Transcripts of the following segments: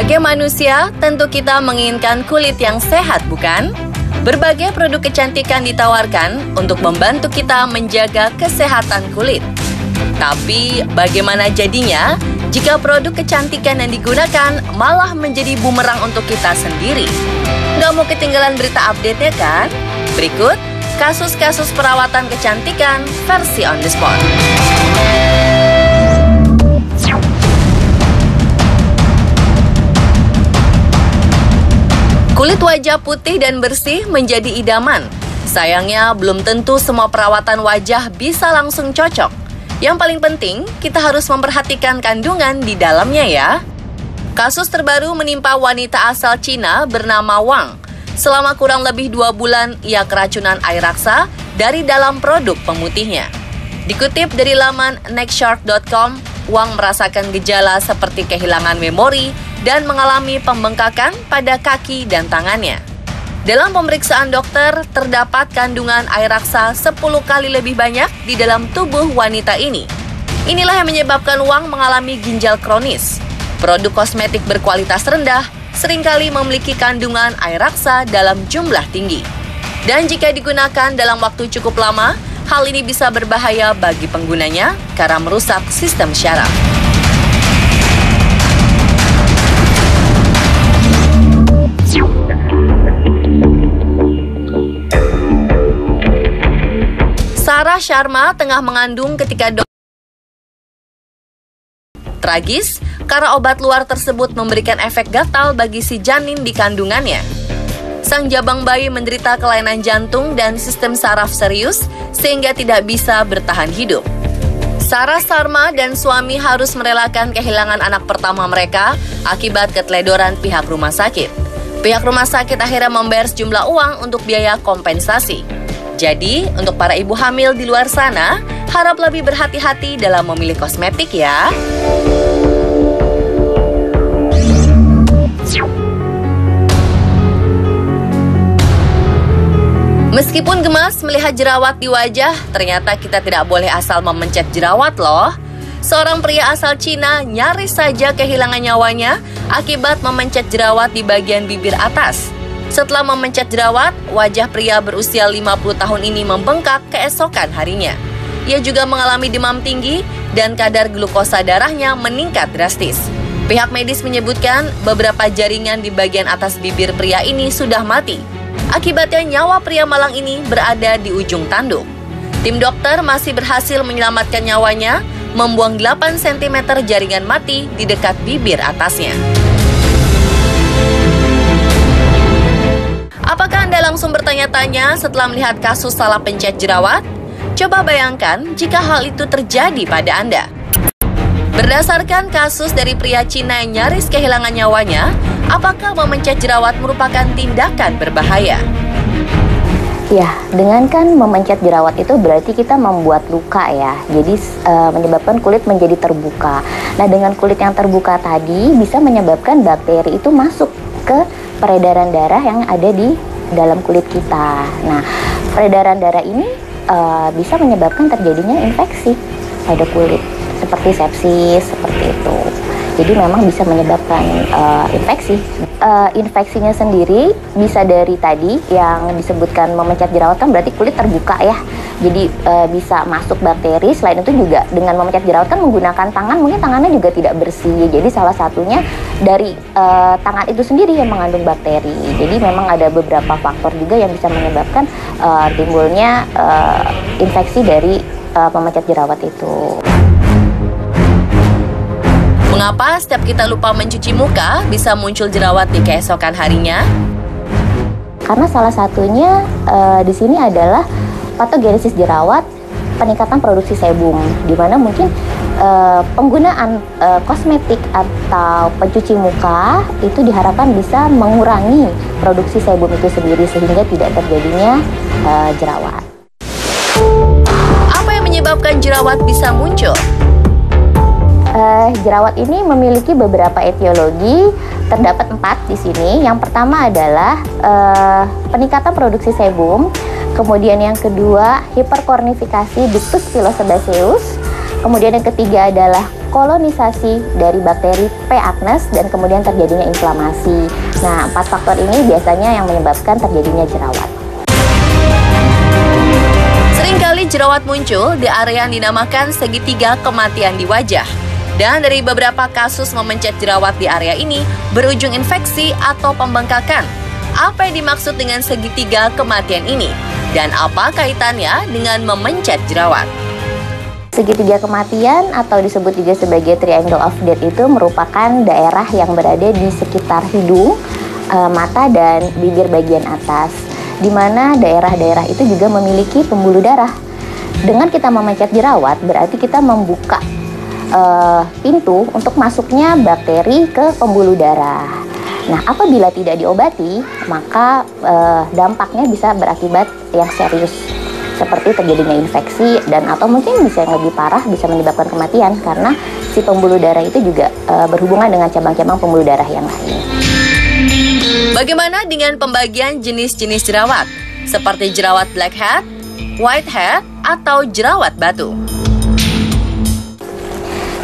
Sebagai manusia, tentu kita menginginkan kulit yang sehat, bukan? Berbagai produk kecantikan ditawarkan untuk membantu kita menjaga kesehatan kulit. Tapi, bagaimana jadinya jika produk kecantikan yang digunakan malah menjadi bumerang untuk kita sendiri? Nggak mau ketinggalan berita update-nya kan? Berikut, kasus-kasus perawatan kecantikan versi on the spot. Kulit wajah putih dan bersih menjadi idaman. Sayangnya, belum tentu semua perawatan wajah bisa langsung cocok. Yang paling penting, kita harus memperhatikan kandungan di dalamnya ya. Kasus terbaru menimpa wanita asal Cina bernama Wang. Selama kurang lebih 2 bulan, ia keracunan air raksa dari dalam produk pemutihnya. Dikutip dari laman nextshark.com, Wang merasakan gejala seperti kehilangan memori dan mengalami pembengkakan pada kaki dan tangannya. Dalam pemeriksaan dokter, terdapat kandungan air raksa 10 kali lebih banyak di dalam tubuh wanita ini. Inilah yang menyebabkan Wang mengalami ginjal kronis. Produk kosmetik berkualitas rendah seringkali memiliki kandungan air raksa dalam jumlah tinggi. Dan jika digunakan dalam waktu cukup lama, hal ini bisa berbahaya bagi penggunanya karena merusak sistem syaraf. Sarah Sharma tengah mengandung ketika tragis karena obat luar tersebut memberikan efek gatal bagi si janin di kandungannya. Sang jabang bayi menderita kelainan jantung dan sistem saraf serius sehingga tidak bisa bertahan hidup. Sarah Sharma dan suami harus merelakan kehilangan anak pertama mereka akibat keteledoran pihak rumah sakit. Pihak rumah sakit akhirnya membayar sejumlah uang untuk biaya kompensasi. Jadi, untuk para ibu hamil di luar sana, harap lebih berhati-hati dalam memilih kosmetik ya. Meskipun gemas melihat jerawat di wajah, ternyata kita tidak boleh asal memencet jerawat loh. Seorang pria asal Cina nyaris saja kehilangan nyawanya akibat memencet jerawat di bagian bibir atas. Setelah memencet jerawat, wajah pria berusia 50 tahun ini membengkak keesokan harinya. Ia juga mengalami demam tinggi dan kadar glukosa darahnya meningkat drastis. Pihak medis menyebutkan beberapa jaringan di bagian atas bibir pria ini sudah mati. Akibatnya nyawa pria malang ini berada di ujung tanduk. Tim dokter masih berhasil menyelamatkan nyawanya, membuang 8 cm jaringan mati di dekat bibir atasnya. Apakah Anda langsung bertanya-tanya setelah melihat kasus salah pencet jerawat? Coba bayangkan jika hal itu terjadi pada Anda. Berdasarkan kasus dari pria Cina yang nyaris kehilangan nyawanya, apakah memencet jerawat merupakan tindakan berbahaya? Ya, dengan kan memencet jerawat itu berarti kita membuat luka ya. Jadi menyebabkan kulit menjadi terbuka. Nah, dengan kulit yang terbuka tadi bisa menyebabkan bakteri itu masuk ke peredaran darah yang ada di dalam kulit kita. Nah, peredaran darah ini bisa menyebabkan terjadinya infeksi pada kulit seperti sepsis, seperti itu. Jadi memang bisa menyebabkan infeksi. Infeksinya sendiri bisa dari tadi yang disebutkan memencet jerawat kan berarti kulit terbuka ya. Jadi bisa masuk bakteri. Selain itu juga dengan memencet jerawat kan menggunakan tangan, mungkin tangannya juga tidak bersih. Jadi salah satunya dari tangan itu sendiri yang mengandung bakteri. Jadi memang ada beberapa faktor juga yang bisa menyebabkan timbulnya infeksi dari pemencet jerawat itu. Mengapa setiap kita lupa mencuci muka bisa muncul jerawat di keesokan harinya? Karena salah satunya di sini adalah patogenesis jerawat, peningkatan produksi sebum, di mana mungkin penggunaan kosmetik atau pencuci muka itu diharapkan bisa mengurangi produksi sebum itu sendiri sehingga tidak terjadinya jerawat. Apa yang menyebabkan jerawat bisa muncul? Jerawat ini memiliki beberapa etiologi, terdapat 4 di sini. Yang pertama adalah peningkatan produksi sebum, kemudian yang kedua hiperkornifikasi ductus pilosebaceus, kemudian yang ketiga adalah kolonisasi dari bakteri P. acnes dan kemudian terjadinya inflamasi. Nah, 4 faktor ini biasanya yang menyebabkan terjadinya jerawat. Seringkali jerawat muncul di area yang dinamakan segitiga kematian di wajah. Dan dari beberapa kasus memencet jerawat di area ini berujung infeksi atau pembengkakan. Apa yang dimaksud dengan segitiga kematian ini? Dan apa kaitannya dengan memencet jerawat? Segitiga kematian atau disebut juga sebagai triangle of death itu merupakan daerah yang berada di sekitar hidung, mata, dan bibir bagian atas, di mana daerah-daerah itu juga memiliki pembuluh darah. Dengan kita memencet jerawat, berarti kita membuka pintu untuk masuknya bakteri ke pembuluh darah. Nah, apabila tidak diobati, maka dampaknya bisa berakibat yang serius, seperti terjadinya infeksi dan atau mungkin bisa yang lebih parah, bisa menyebabkan kematian karena si pembuluh darah itu juga berhubungan dengan cabang-cabang pembuluh darah yang lain. Bagaimana dengan pembagian jenis-jenis jerawat, seperti jerawat blackhead, whitehead, atau jerawat batu?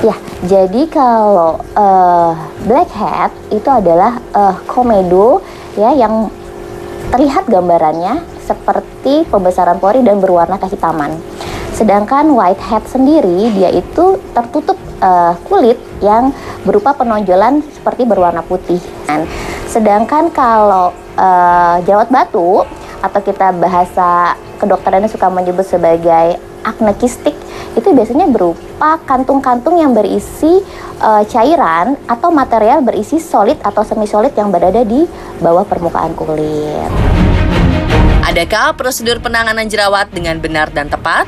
Ya, jadi kalau blackhead itu adalah komedo ya yang terlihat gambarannya seperti pembesaran pori dan berwarna kehitaman. Sedangkan whitehead sendiri dia itu tertutup kulit yang berupa penonjolan seperti berwarna putih. Sedangkan kalau jerawat batu atau kita bahasa kedokterannya suka menyebut sebagai akne kistik, itu biasanya berupa kantung-kantung yang berisi cairan atau material berisi solid atau semi solid yang berada di bawah permukaan kulit. Adakah prosedur penanganan jerawat dengan benar dan tepat?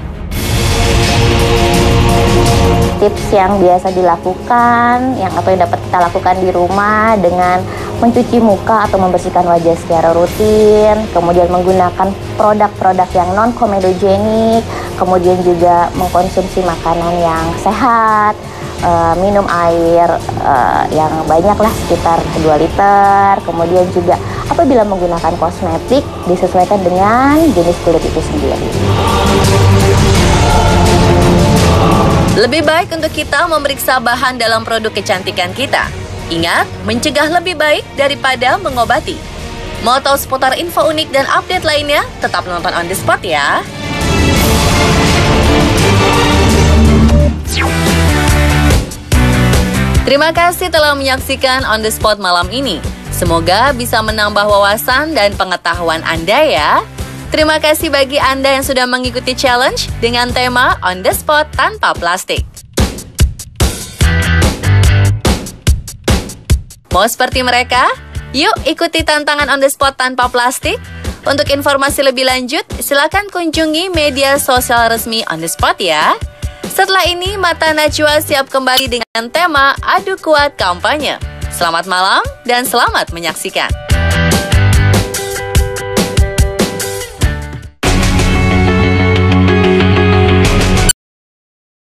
Tips yang biasa dilakukan, yang dapat kita lakukan di rumah dengan mencuci muka atau membersihkan wajah secara rutin, kemudian menggunakan produk-produk yang non-komedogenik, kemudian juga mengkonsumsi makanan yang sehat, minum air yang banyak lah, sekitar 2 liter, kemudian juga apabila menggunakan kosmetik disesuaikan dengan jenis kulit itu sendiri. Lebih baik untuk kita memeriksa bahan dalam produk kecantikan kita. Ingat, mencegah lebih baik daripada mengobati. Mau tahu seputar info unik dan update lainnya? Tetap nonton On The Spot ya! Terima kasih telah menyaksikan On The Spot malam ini. Semoga bisa menambah wawasan dan pengetahuan Anda ya. Terima kasih bagi Anda yang sudah mengikuti challenge dengan tema On The Spot tanpa plastik. Mau seperti mereka? Yuk ikuti tantangan On The Spot tanpa plastik. Untuk informasi lebih lanjut, silakan kunjungi media sosial resmi On The Spot ya. Setelah ini, Mata Najwa siap kembali dengan tema Adu Kuat Kampanye. Selamat malam dan selamat menyaksikan.